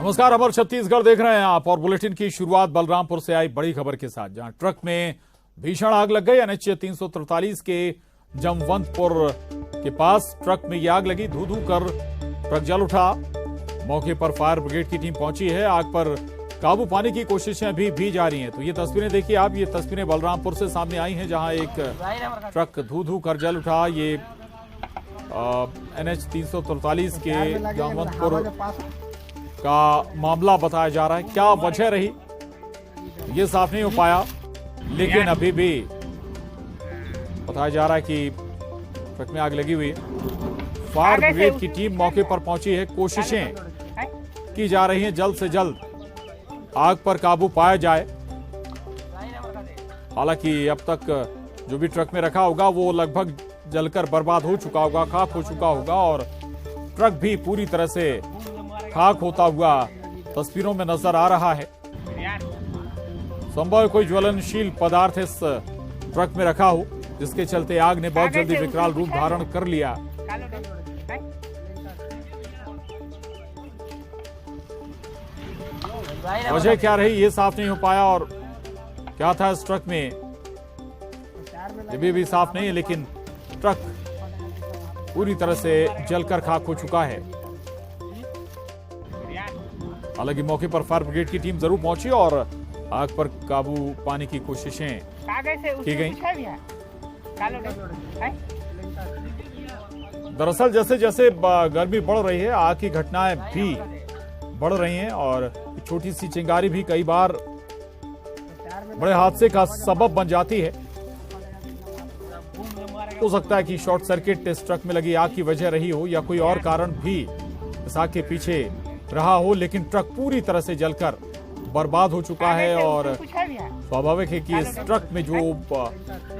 नमस्कार, अमर छत्तीसगढ़ देख रहे हैं आप और बुलेटिन की शुरुआत बलरामपुर से आई बड़ी खबर के साथ, जहां ट्रक में भीषण आग लग गई। एनएच 343 के जमवंतपुर के पास ट्रक में ये आग लगी। धू धू कर ट्रक जल उठा। मौके पर फायर ब्रिगेड की टीम पहुंची है। आग पर काबू पाने की कोशिशें अभी भी जारी हैं। तो ये तस्वीरें देखिए आप, ये तस्वीरें बलरामपुर से सामने आई हैं, जहां एक ट्रक धू धू कर जल उठा। ये एनएच 343 के जमवंतपुर का मामला बताया जा रहा है। क्या वजह रही ये साफ नहीं हो पाया, लेकिन अभी भी बताया जा रहा है कि ट्रक में आग लगी हुई है। फायर ब्रिगेड की टीम मौके पर पहुंची है। कोशिशें की जा रही हैं जल्द से जल्द आग पर काबू पाया जाए। हालांकि अब तक जो भी ट्रक में रखा होगा वो लगभग जलकर बर्बाद हो चुका होगा, खाक हो चुका होगा, और ट्रक भी पूरी तरह से खाक होता हुआ तस्वीरों में नजर आ रहा है। संभव है कोई ज्वलनशील पदार्थ इस ट्रक में रखा हो, जिसके चलते आग ने बहुत जल्दी विकराल रूप धारण कर लिया। वजह क्या रही ये साफ नहीं हो पाया, और क्या था इस ट्रक में ये भी साफ नहीं है, लेकिन ट्रक पूरी तरह से जलकर खाक हो चुका है। हालांकि मौके पर फायर ब्रिगेड की टीम जरूर पहुंची और आग पर काबू पाने की कोशिशें की गई। दरअसल जैसे जैसे गर्मी बढ़ रही है, आग की घटनाएं भी बढ़ रही हैं, और छोटी सी चिंगारी भी कई बार बड़े हादसे का सबब बन जाती है। हो सकता है कि शॉर्ट सर्किट इस ट्रक में लगी आग की वजह रही हो, या कोई और कारण भी इस आग के पीछे रहा हो, लेकिन ट्रक पूरी तरह से जलकर बर्बाद हो चुका है। और स्वाभाविक है कि इस ट्रक में जो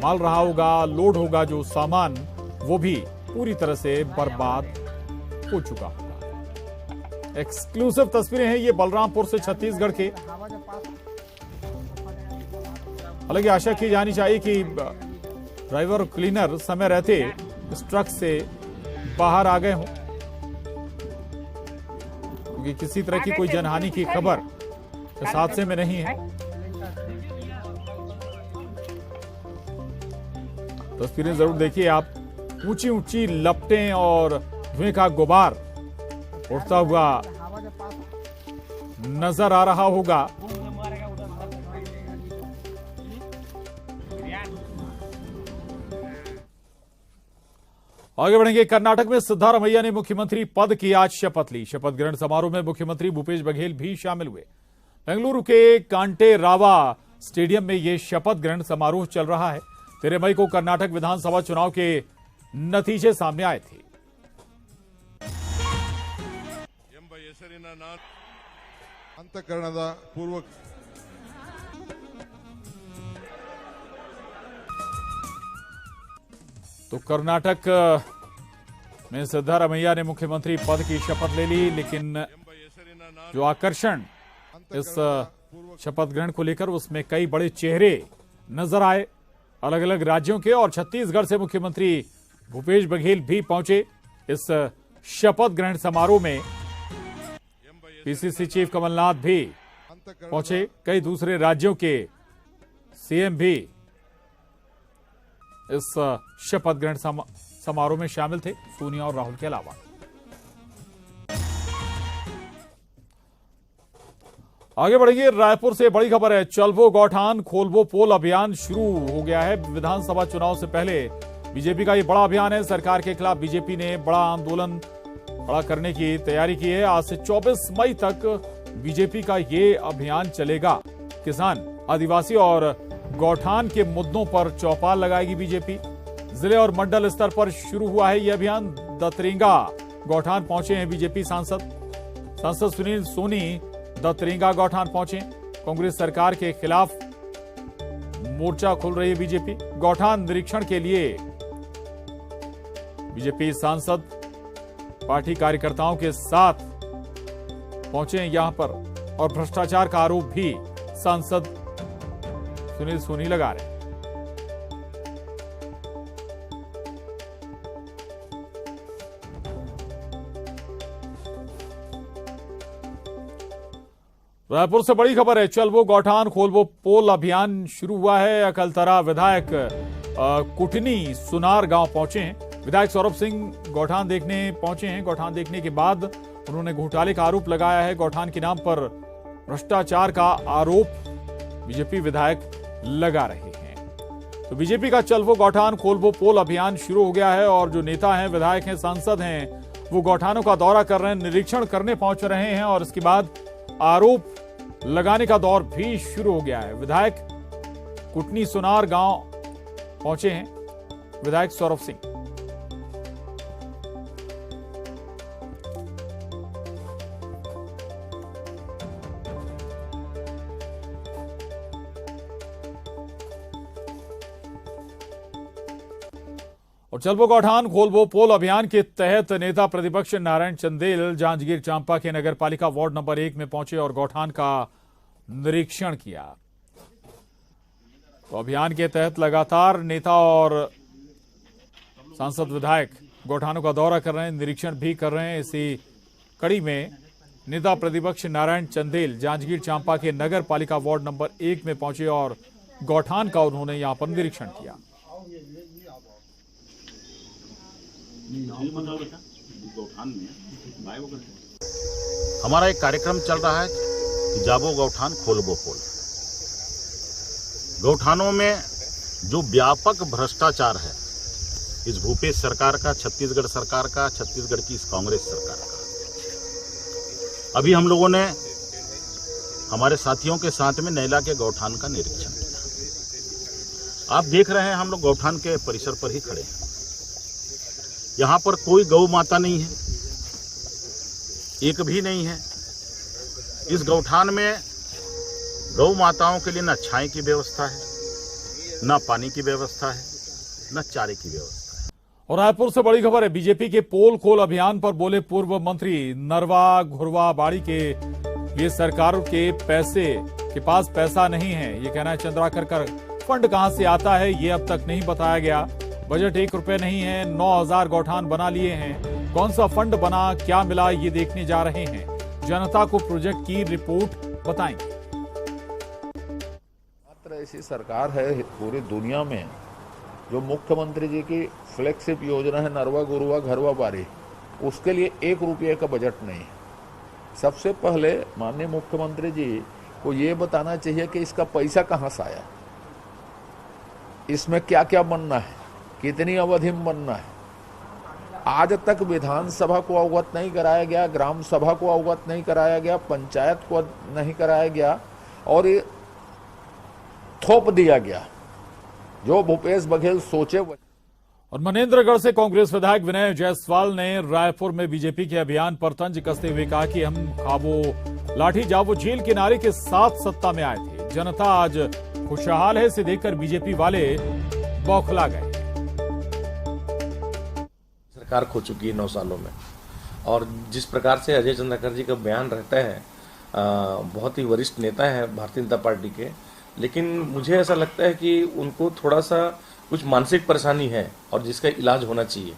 माल रहा होगा, लोड होगा जो सामान, वो भी पूरी तरह से बर्बाद हो चुका होगा। एक्सक्लूसिव तस्वीरें हैं ये बलरामपुर से छत्तीसगढ़ के। हालांकि आशा की जानी चाहिए कि ड्राइवर और क्लीनर समय रहते इस ट्रक से बाहर आ गए हों, क्योंकि किसी तरह की कोई जनहानि की खबर इस हादसे में नहीं है। तस्वीरें जरूर देखिए आप। ऊंची ऊंची लपटें और धुएं का गुबार उड़ता हुआ नजर आ रहा होगा। आगे बढ़ेंगे। कर्नाटक में सिद्धारमैया ने मुख्यमंत्री पद की आज शपथ ली। शपथ ग्रहण समारोह में मुख्यमंत्री भूपेश बघेल भी शामिल हुए। बेंगलुरु के कांटे रावा स्टेडियम में यह शपथ ग्रहण समारोह चल रहा है। 13 मई को कर्नाटक विधानसभा चुनाव के नतीजे सामने आए थे। तो कर्नाटक में सिद्धारमैया ने मुख्यमंत्री पद की शपथ ले ली, लेकिन जो आकर्षण इस शपथ ग्रहण को लेकर, उसमें कई बड़े चेहरे नजर आए अलग अलग राज्यों के, और छत्तीसगढ़ से मुख्यमंत्री भूपेश बघेल भी पहुंचे इस शपथ ग्रहण समारोह में। पीसीसी चीफ कमलनाथ भी पहुंचे। कई दूसरे राज्यों के सीएम भी इस शपथ ग्रहण समारोह में शामिल थे, सोनिया और राहुल के अलावा। आगे बढ़ेंगे। रायपुर से बड़ी खबर है। चलवो गौठान खोलवो पोल अभियान शुरू हो गया है। विधानसभा चुनाव से पहले बीजेपी का ये बड़ा अभियान है। सरकार के खिलाफ बीजेपी ने बड़ा आंदोलन खड़ा करने की तैयारी की है। आज से 24 मई तक बीजेपी का ये अभियान चलेगा। किसान, आदिवासी और गौठान के मुद्दों पर चौपाल लगाएगी बीजेपी। जिले और मंडल स्तर पर शुरू हुआ है यह अभियान। दतरेंगा गौठान पहुंचे हैं बीजेपी सांसद सुनील सोनी दतरेंगा गौठान पहुंचे। कांग्रेस सरकार के खिलाफ मोर्चा खोल रही है बीजेपी। गौठान निरीक्षण के लिए बीजेपी सांसद पार्टी कार्यकर्ताओं के साथ पहुंचे हैं यहां पर, और भ्रष्टाचार का आरोप भी सांसद सुनील सोनी लगा रहे हैं। रायपुर से बड़ी खबर है। चल वो गौठान खोल वो पोल अभियान शुरू हुआ है। अकलतरा विधायक कुटनी सुनार गांव पहुंचे हैं। विधायक सौरभ सिंह गौठान देखने पहुंचे हैं। गौठान देखने के बाद उन्होंने घोटाले का आरोप लगाया है। गौठान के नाम पर भ्रष्टाचार का आरोप बीजेपी विधायक लगा रहे हैं। तो बीजेपी का चल वो गौठान खोल वो पोल अभियान शुरू हो गया है और जो नेता हैं, विधायक हैं, सांसद हैं, वो गौठानों का दौरा कर रहे हैं, निरीक्षण करने पहुंच रहे हैं और इसके बाद आरोप लगाने का दौर भी शुरू हो गया है। विधायक कुटनी सुनार गांव पहुंचे हैं विधायक सौरभ सिंह। और चलबो गौठान खोलबो पोल अभियान के तहत नेता प्रतिपक्ष नारायण चंदेल जांजगीर चांपा के नगरपालिका वार्ड नंबर 1 में पहुंचे और गौठान का निरीक्षण किया। तो अभियान के तहत लगातार नेता और सांसद विधायक गौठानों का दौरा कर रहे हैं, निरीक्षण भी कर रहे हैं। इसी कड़ी में नेता प्रतिपक्ष नारायण चंदेल जांजगीर चांपा के नगरपालिका वार्ड नंबर 1 में पहुंचे और गौठान का उन्होंने यहां पर निरीक्षण किया। हमारा एक कार्यक्रम चल रहा है कि जाबो गौठान खोलबो पोल। गौठानों में जो व्यापक भ्रष्टाचार है इस भूपेश सरकार का, छत्तीसगढ़ सरकार का, छत्तीसगढ़ की इस कांग्रेस सरकार का। अभी हम लोगों ने हमारे साथियों के साथ में नैला के गौठान का निरीक्षण किया। आप देख रहे हैं हम लोग गौठान के परिसर पर ही खड़े हैं। यहां पर कोई गौ माता नहीं है, एक भी नहीं है। इस गौठान में गौ माताओं के लिए न छाए की व्यवस्था है, न पानी की व्यवस्था है, न चारे की व्यवस्था है। और रायपुर से बड़ी खबर है। बीजेपी के पोल खोल अभियान पर बोले पूर्व मंत्री नरवा घुरवा बाड़ी के लिए सरकार के पास पैसा नहीं है। ये कहना है चंद्राकर का। फंड कहां से आता है ये अब तक नहीं बताया गया। बजट 1 रुपए नहीं है, 9000 गौठान बना लिए हैं। कौन सा फंड बना, क्या मिला, ये देखने जा रहे हैं। जनता को प्रोजेक्ट की रिपोर्ट बताएंगे। मात्र ऐसी सरकार है पूरी दुनिया में जो मुख्यमंत्री जी की फ्लैगशिप योजना है नरवा गुरुवा घरवा बारी, उसके लिए 1 रुपये का बजट नहीं है। सबसे पहले माननीय मुख्यमंत्री जी को ये बताना चाहिए कि इसका पैसा कहां से आया, इसमें क्या क्या बनना है, कितनी अवधि में बनना है। आज तक विधानसभा को अवगत नहीं कराया गया, ग्राम सभा को अवगत नहीं कराया गया, पंचायत को नहीं कराया गया और ये थोप दिया गया जो भूपेश बघेल सोचे। और मनेन्द्रगढ़ से कांग्रेस विधायक विनय जायसवाल ने रायपुर में बीजेपी के अभियान पर तंज कसते हुए कहा कि हम खाबो लाठी जाबो जेल के नारे के साथ सत्ता में आए थे। जनता आज खुशहाल है, इसे देखकर बीजेपी वाले बौखला गए। सरकार खो चुकी है 9 सालों में और जिस प्रकार से अजय चंद्राकर जी का बयान रहता है, बहुत ही वरिष्ठ नेता है भारतीय जनता पार्टी के, लेकिन मुझे ऐसा लगता है कि उनको थोड़ा सा कुछ मानसिक परेशानी है और जिसका इलाज होना चाहिए।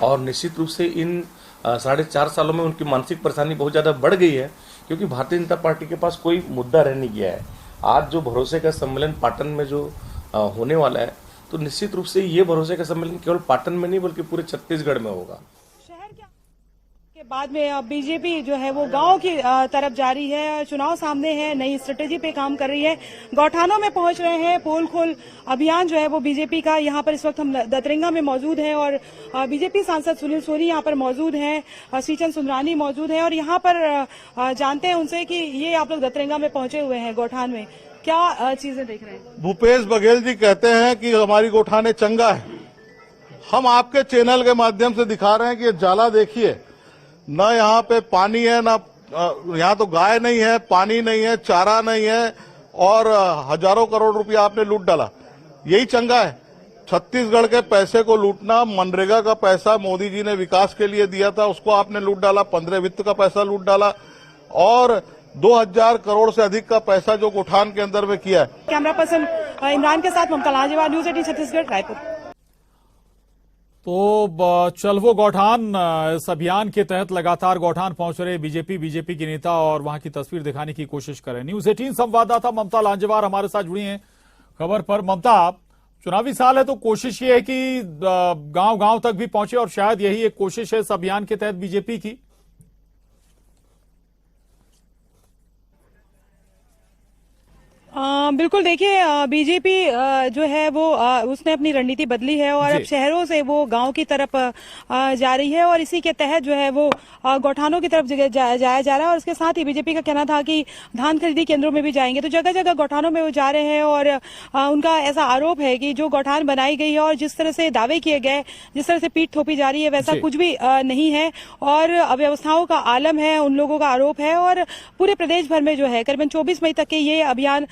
और निश्चित रूप से इन 4.5 सालों में उनकी मानसिक परेशानी बहुत ज़्यादा बढ़ गई है क्योंकि भारतीय जनता पार्टी के पास कोई मुद्दा रह नहीं गया है। आज जो भरोसे का सम्मेलन पाटन में जो होने वाला है, तो निश्चित रूप से ये भरोसे का सम्मेलन केवल पाटन में नहीं बल्कि पूरे छत्तीसगढ़ में होगा। शहर के बाद में अब बीजेपी जो है वो गांव की तरफ जा रही है। चुनाव सामने है, नई स्ट्रेटेजी पे काम कर रही है। गौठानों में पहुंच रहे हैं। पोल खोल अभियान जो है वो बीजेपी का, यहाँ पर इस वक्त हम दतरंगा में मौजूद हैं और बीजेपी सांसद सुनील सोनी यहाँ पर मौजूद हैं, श्रीचंद सुंदरानी मौजूद हैं और यहाँ पर जानते हैं उनसे कि ये आप लोग दतरंगा में पहुंचे हुए हैं गौठान में, क्या चीजें देख रहे हैं। भूपेश बघेल जी कहते हैं कि हमारी गौठाने चंगा है। हम आपके चैनल के माध्यम से दिखा रहे हैं कि ये जाला देखिए, न यहाँ पे पानी है, न यहाँ तो गाय नहीं है, पानी नहीं है, चारा नहीं है और हजारों करोड़ रुपया आपने लूट डाला। यही चंगा है। छत्तीसगढ़ के पैसे को लूटना, मनरेगा का पैसा मोदी जी ने विकास के लिए दिया था उसको आपने लूट डाला, 15 वित्त का पैसा लूट डाला और 2000 करोड़ से अधिक का पैसा जो गौठान के अंदर में किया है। कैमरा पर्सन इमरान के साथ ममता लांजेवाल, न्यूज़ 18 छत्तीसगढ़, रायपुर। तो चलवो गौठान इस अभियान के तहत लगातार गौठान पहुंच रहे बीजेपी के नेता और वहां की तस्वीर दिखाने की कोशिश कर रहे हैं। न्यूज 18 संवाददाता ममता लांजेवार हमारे साथ जुड़ी हैं खबर पर। ममता, चुनावी साल है तो कोशिश ये है कि गांव-गांव तक भी पहुंचे और शायद यही एक कोशिश है इस अभियान के तहत बीजेपी की। बिल्कुल, देखिए बीजेपी जो है वो उसने अपनी रणनीति बदली है और अब शहरों से वो गांव की तरफ जा रही है और इसी के तहत जो है वो गौठानों की तरफ जाया जा रहा है। और इसके साथ ही बीजेपी का कहना था कि धान खरीदी केंद्रों में भी जाएंगे, तो जगह जगह गौठानों में वो जा रहे हैं। और उनका ऐसा आरोप है कि जो गौठान बनाई गई है और जिस तरह से दावे किए गए, जिस तरह से पीठ थोपी जा रही है, वैसा कुछ भी नहीं है और अव्यवस्थाओं का आलम है, उन लोगों का आरोप है। और पूरे प्रदेश भर में जो है करीबन 24 मई तक के ये अभियान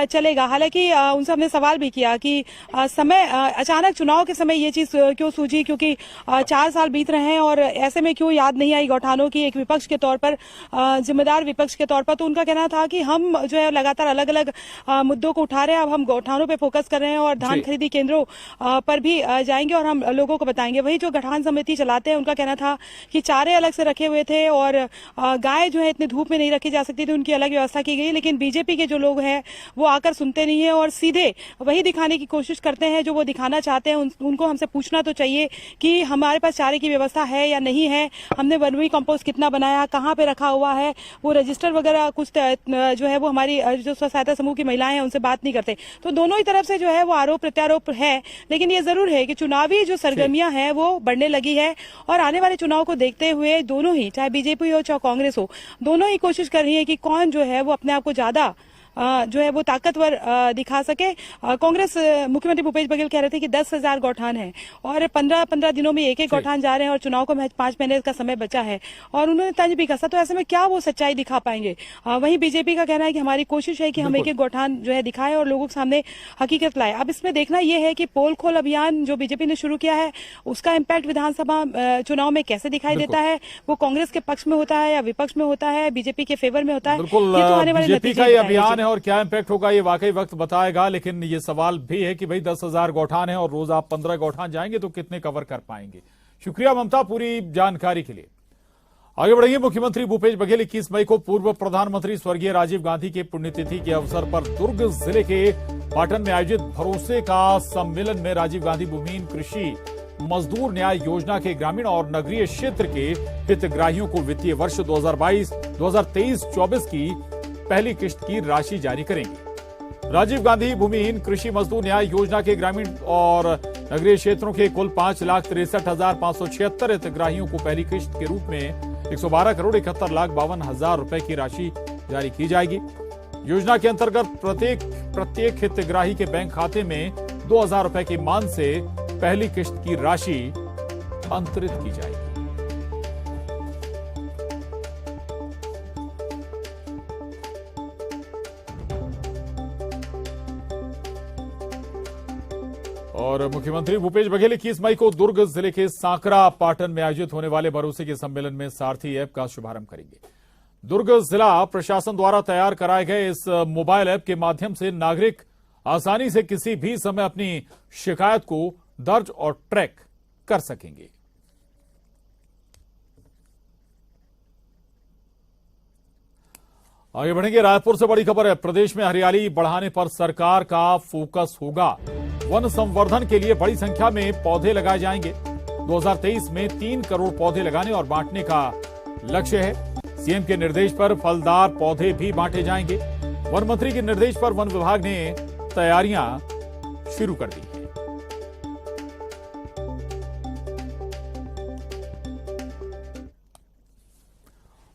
चलेगा। हालांकि उनसे हमने सवाल भी किया कि समय अचानक चुनाव के समय ये चीज क्यों सूझी, क्योंकि 4 साल बीत रहे हैं और ऐसे में क्यों याद नहीं आई गौठानों की एक विपक्ष के तौर पर, जिम्मेदार विपक्ष के तौर पर। तो उनका कहना था कि हम जो है लगातार अलग अलग मुद्दों को उठा रहे हैं, अब हम गौठानों पे फोकस कर रहे हैं और धान खरीदी केंद्रों पर भी जाएंगे और हम लोगों को बताएंगे। वही जो गठान समिति चलाते हैं उनका कहना था कि चारे अलग से रखे हुए थे और गाय जो है इतनी धूप में नहीं रखी जा सकती थी, उनकी अलग व्यवस्था की गई। लेकिन बीजेपी के जो लोग हैं वो आकर सुनते नहीं है और सीधे वही दिखाने की कोशिश करते हैं जो वो दिखाना चाहते हैं। उनको हमसे पूछना तो चाहिए कि हमारे पास चारे की व्यवस्था है या नहीं है, हमने वर्मी कंपोस्ट कितना बनाया, कहाँ पे रखा हुआ है, वो रजिस्टर वगैरह कुछ जो है वो हमारी जो स्व सहायता समूह की महिलाएं हैं उनसे बात नहीं करते। तो दोनों ही तरफ से जो है वो आरोप प्रत्यारोप है। लेकिन ये जरूर है कि चुनावी जो सरगर्मियां हैं वो बढ़ने लगी है और आने वाले चुनाव को देखते हुए दोनों ही, चाहे बीजेपी हो चाहे कांग्रेस हो, दोनों ही कोशिश कर रही है कि कौन जो है वो अपने आप को ज्यादा जो है वो ताकतवर दिखा सके। कांग्रेस मुख्यमंत्री भूपेश बघेल कह रहे थे कि 10,000 गौठान है और 15 दिनों में एक गौठान जा रहे हैं और चुनाव को महज 5 महीने का समय बचा है और उन्होंने तंज भी कसा। तो ऐसे में क्या वो सच्चाई दिखा पाएंगे? वहीं बीजेपी का कहना है कि हमारी कोशिश है कि हम एक गौठान जो है दिखाएं और लोगों के सामने हकीकत लाए। अब इसमें देखना यह है कि पोल खोल अभियान जो बीजेपी ने शुरू किया है उसका इम्पैक्ट विधानसभा चुनाव में कैसे दिखाई देता है, वो कांग्रेस के पक्ष में होता है या विपक्ष में होता है, बीजेपी के फेवर में होता है। बिल्कुल, बीजेपी का ये अभियान है और क्या इम्पैक्ट होगा ये वाकई वक्त बताएगा। लेकिन ये सवाल भी है कि भाई 10,000 गौठान है और रोज आप 15 गौठान जाएंगे तो कितने कवर कर पाएंगे। शुक्रिया ममता पूरी जानकारी के लिए। आगे बढ़ेंगे। मुख्यमंत्री भूपेश बघेल 21 मई को पूर्व प्रधानमंत्री स्वर्गीय राजीव गांधी की पुण्यतिथि के अवसर पर दुर्ग जिले के पाटन में आयोजित भरोसे का सम्मेलन में राजीव गांधी भूमिहीन कृषि मजदूर न्याय योजना के ग्रामीण और नगरीय क्षेत्र के हितग्राहियों को वित्तीय वर्ष 2022-2023-24 की पहली किश्त की राशि जारी करेंगे। राजीव गांधी भूमिहीन कृषि मजदूर न्याय योजना के ग्रामीण और नगरीय क्षेत्रों के कुल 5,63,576 हितग्राहियों को पहली किश्त के रूप में 112,71,52,000 रुपए की राशि जारी की जाएगी। योजना के अंतर्गत प्रत्येक हितग्राही के बैंक खाते में 2,000 रुपए की मान से पहली किश्त की राशि अंतरित की जाएगी। और मुख्यमंत्री भूपेश बघेल 21 मई को दुर्ग जिले के सांकरा पाटन में आयोजित होने वाले भरोसे के सम्मेलन में सारथी ऐप का शुभारंभ करेंगे। दुर्ग जिला प्रशासन द्वारा तैयार कराए गए इस मोबाइल ऐप के माध्यम से नागरिक आसानी से किसी भी समय अपनी शिकायत को दर्ज और ट्रैक कर सकेंगे। आगे बढ़ेंगे। रायपुर से बड़ी खबर है। प्रदेश में हरियाली बढ़ाने पर सरकार का फोकस होगा। वन संवर्धन के लिए बड़ी संख्या में पौधे लगाए जाएंगे। 2023 में 3 करोड़ पौधे लगाने और बांटने का लक्ष्य है। सीएम के निर्देश पर फलदार पौधे भी बांटे जाएंगे। वन मंत्री के निर्देश पर वन विभाग ने तैयारियां शुरू कर दी हैं।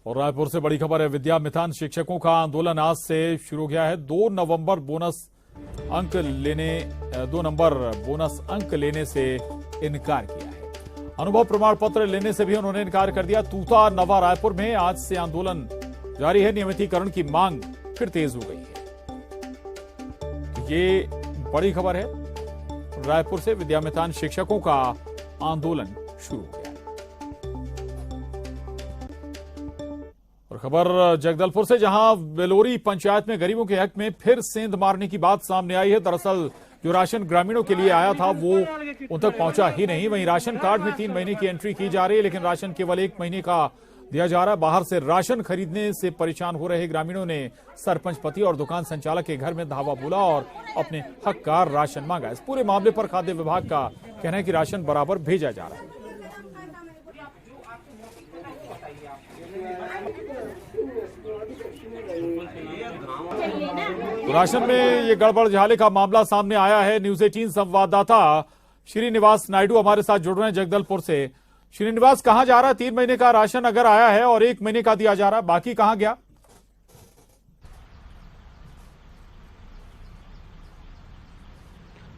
और रायपुर से बड़ी खबर है। विद्या मितान शिक्षकों का आंदोलन आज से शुरू हो गया है। 2 नंबर बोनस अंक लेने से इनकार किया है। अनुभव प्रमाण पत्र लेने से भी उन्होंने इनकार कर दिया। तूता नवा रायपुर में आज से आंदोलन जारी है। नियमितीकरण की मांग फिर तेज हो गई है। ये बड़ी खबर है। रायपुर से विद्या मितान शिक्षकों का आंदोलन शुरू हो गया। और खबर जगदलपुर से, जहां बेलोरी पंचायत में गरीबों के हक में फिर सेंध मारने की बात सामने आई है। दरअसल जो राशन ग्रामीणों के लिए आया था वो उन तक पहुंचा ही नहीं। वहीं राशन कार्ड में 3 महीने की एंट्री की जा रही है, लेकिन राशन केवल 1 महीने का दिया जा रहा है। बाहर से राशन खरीदने से परेशान हो रहे ग्रामीणों ने सरपंच पति और दुकान संचालक के घर में धावा बोला और अपने हक का राशन मांगा। इस पूरे मामले पर खाद्य विभाग का कहना है कि राशन बराबर भेजा जा रहा है। तो राशन में ये गड़बड़ झाले का मामला सामने आया है। न्यूज 18 संवाददाता श्रीनिवास नायडू हमारे साथ जुड़ रहे हैं जगदलपुर से। श्रीनिवास, कहां जा रहा है? 3 महीने का राशन अगर आया है और 1 महीने का दिया जा रहा है, बाकी कहां गया?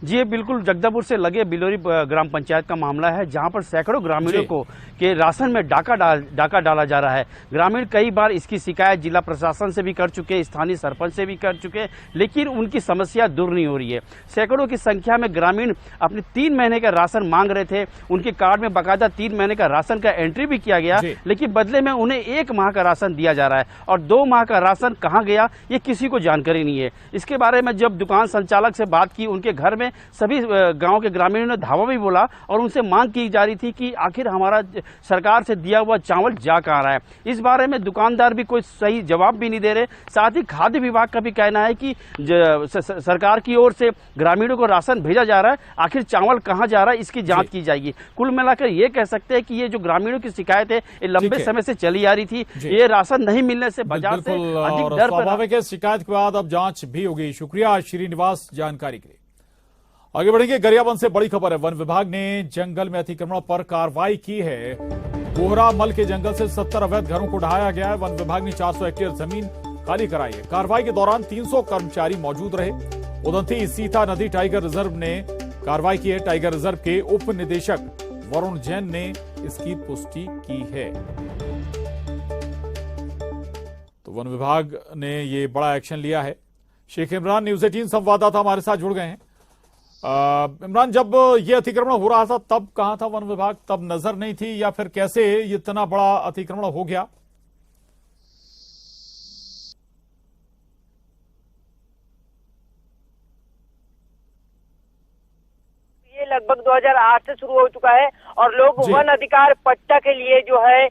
जी, ये बिल्कुल जगदलपुर से लगे बिलोरी ग्राम पंचायत का मामला है, जहां पर सैकड़ों ग्रामीणों को के राशन में डाका डाला जा रहा है। ग्रामीण कई बार इसकी शिकायत जिला प्रशासन से भी कर चुके, स्थानीय सरपंच से भी कर चुके, लेकिन उनकी समस्या दूर नहीं हो रही है। सैकड़ों की संख्या में ग्रामीण अपने 3 महीने का राशन मांग रहे थे। उनके कार्ड में बाकायदा 3 महीने का राशन का एंट्री भी किया गया, लेकिन बदले में उन्हें 1 माह का राशन दिया जा रहा है और 2 माह का राशन कहाँ गया ये किसी को जानकारी नहीं है। इसके बारे में जब दुकान संचालक से बात की, उनके घर में सभी गांव के ग्रामीणों ने धावा भी बोला और उनसे मांग की जा रही थी कि आखिर हमारा सरकार से दिया हुआ चावल जा कहाँ रहा है। इस बारे में दुकानदार भी कोई सही जवाब भी नहीं दे रहे। साथ ही खाद्य विभाग का भी कहना है कि सरकार की ओर से ग्रामीणों को राशन भेजा जा रहा है, आखिर चावल कहाँ जा रहा है इसकी जांच की जाएगी। कुल मिलाकर ये कह सकते हैं कि ये जो ग्रामीणों की शिकायत है ये लंबे समय से चली आ रही थी। ये राशन नहीं मिलने से बाजार से अधिक डर पर स्वाभाविक है। शिकायत के बाद अब जांच भी होगी। शुक्रिया श्रीनिवास जानकारी के लिए। आगे बढ़ेंगे। गरियाबंद से बड़ी खबर है। वन विभाग ने जंगल में अतिक्रमण पर कार्रवाई की है। कोहरा मल के जंगल से 70 अवैध घरों को ढहाया गया है। वन विभाग ने 400 हेक्टेयर जमीन खाली कराई है। कार्रवाई के दौरान 300 कर्मचारी मौजूद रहे। उदंती सीता नदी टाइगर रिजर्व ने कार्रवाई की है। टाइगर रिजर्व के उप निदेशक वरुण जैन ने इसकी पुष्टि की है। तो वन विभाग ने ये बड़ा एक्शन लिया है। शेख इमरान न्यूज 18 संवाददाता हमारे साथ जुड़ गए हैं। इमरान, जब ये अतिक्रमण हो रहा था तब कहां था वन विभाग? तब नजर नहीं थी या फिर कैसे ये इतना बड़ा अतिक्रमण हो गया? ये लगभग 2008 से शुरू हो चुका है और लोग वन अधिकार पट्टा के लिए जो है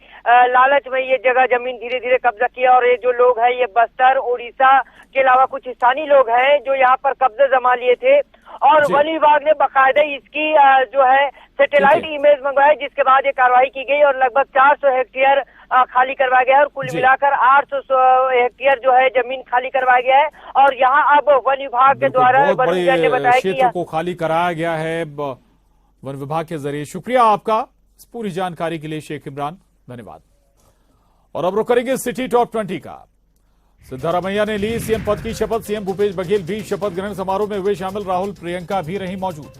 लालच में ये जगह जमीन धीरे धीरे कब्जा किया। और ये जो लोग हैं ये बस्तर, उड़ीसा के अलावा कुछ स्थानीय लोग हैं जो यहाँ पर कब्जे जमा लिए थे और वन विभाग ने बाकायदा इसकी जो है सैटेलाइट इमेज मंगवाई, जिसके बाद ये कार्रवाई की गई और लगभग 400 हेक्टेयर खाली करवाया गया है और कुल मिलाकर 800 हेक्टेयर जो है जमीन खाली करवाया गया है। और यहाँ अब वन विभाग के द्वारा वन विभाग ने बताया कि क्षेत्र को खाली कराया गया है वन विभाग के जरिए। शुक्रिया आपका इस पूरी जानकारी के लिए शेख इमरान, धन्यवाद। और अब रुक करेंगे सिटी टॉप 20 का। सिद्धारमैया ने ली सीएम पद की शपथ। सीएम भूपेश बघेल भी शपथ ग्रहण समारोह में हुए शामिल। राहुल प्रियंका भी रही मौजूद।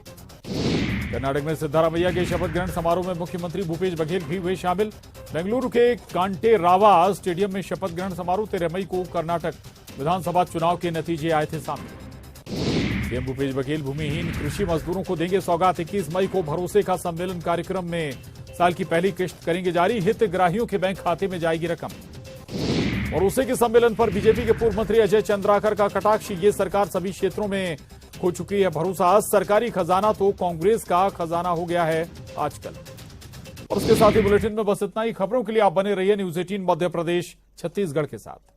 कर्नाटक में सिद्धारमैया के शपथ ग्रहण समारोह में मुख्यमंत्री भूपेश बघेल भी हुए शामिल। बेंगलुरु के कांटे रावा स्टेडियम में शपथ ग्रहण समारोह। 13 मई को कर्नाटक विधानसभा चुनाव के नतीजे आए थे सामने। सीएम भूपेश बघेल भूमिहीन कृषि मजदूरों को देंगे सौगात। 21 मई को भरोसे का सम्मेलन कार्यक्रम में साल की पहली किश्त करेंगे जारी। हितग्राहियों के बैंक खाते में जाएगी रकम। और उसी के सम्मेलन पर बीजेपी के पूर्व मंत्री अजय चंद्राकर का कटाक्ष। ये सरकार सभी क्षेत्रों में खो चुकी है भरोसा। सरकारी खजाना तो कांग्रेस का खजाना हो गया है आजकल। और उसके साथ ही बुलेटिन में बस इतना ही। खबरों के लिए आप बने रहिए न्यूज 18 मध्य प्रदेश छत्तीसगढ़ के साथ।